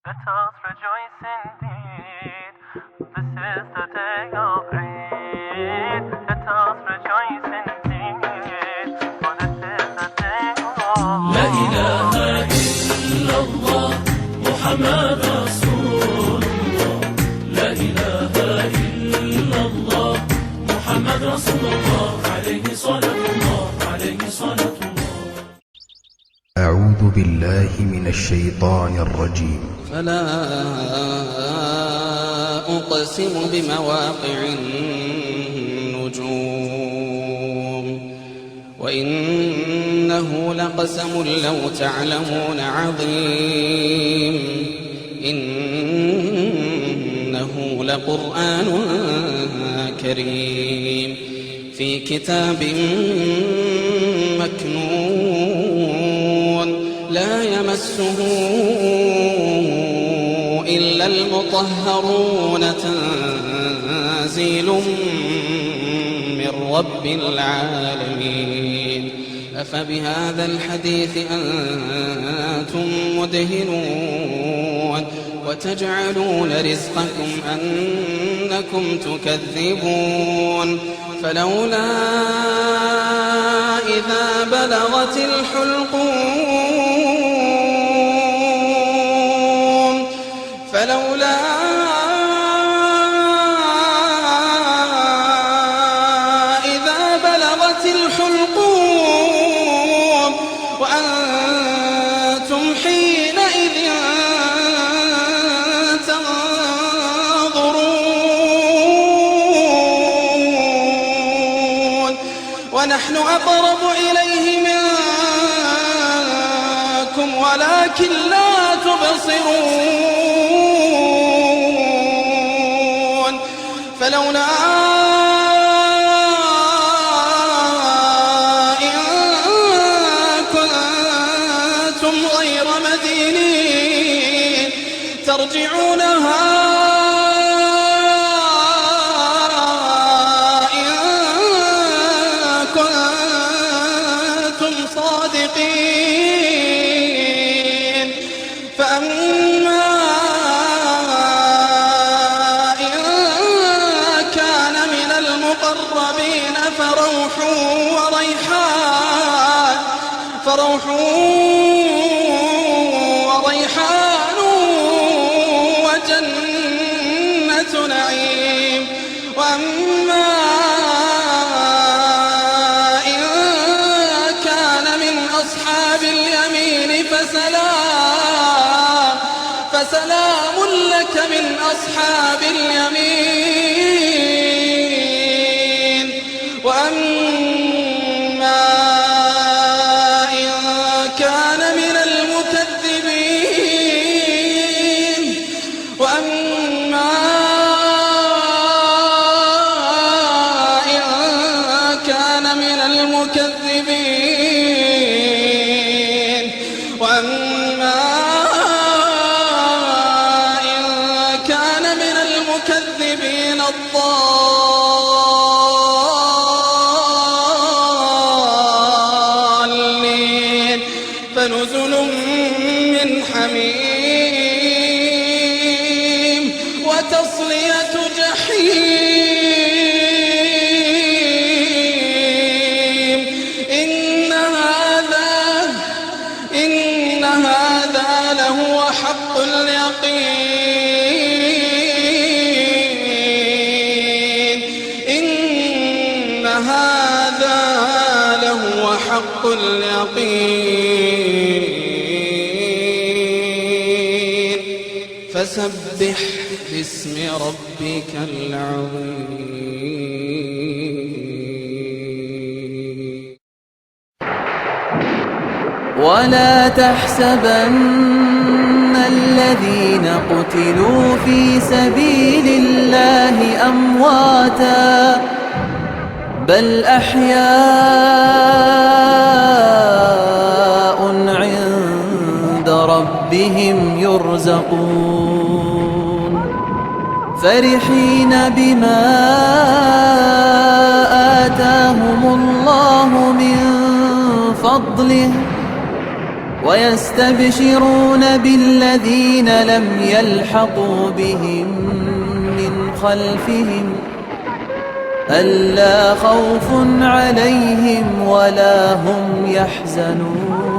Let us rejoice indeed. This is the day of Eid. Let us rejoice indeed. For this is the day of لا إله إلا الله محمد رسول الله. لا إله إلا الله محمد رسول الله. عليه صلاة الله، عليه صلاة الله. أعوذ بالله من الشيطان الرجيم. فلا أقسم بمواقع النجوم وإنه لقسم لو تعلمون عظيم إنه لقرآن كريم في كتاب مكنون لا يمسه إلا المطهرون تنزيل من رب العالمين. أفبهذا الحديث أنتم مدهنون وتجعلون رزقكم أنكم تكذبون. فلولا إذا بلغت الحلقوم فلولا إذا بلغت الحلقوم وأنتم حينئذ تنظرون ونحن أقرب إليه منكم ولكن لا تبصرون. فلولا إن كنتم غير مدينين ترجعونها إن كنتم صادقين. فأما إن كان من المقربين فروح وريحان وجنة نعيم. وأما إن كان من أصحاب اليمين فسلام لك من أصحاب اليمين. وأما إن كان من المكذبين الضالين فنزل من حميم وتصلية جحيم. إن هذا لهو حق اليقين. إن هذا لهو حق اليقين. فسبح باسم ربك العظيم. ولا تحسبن الذين قتلوا في سبيل الله أمواتا بل أحياء عند ربهم يرزقون فرحين بما آتاهم الله من فضله ويستبشرون بالذين لم يلحقوا بهم من خلفهم ألا خوف عليهم ولا هم يحزنون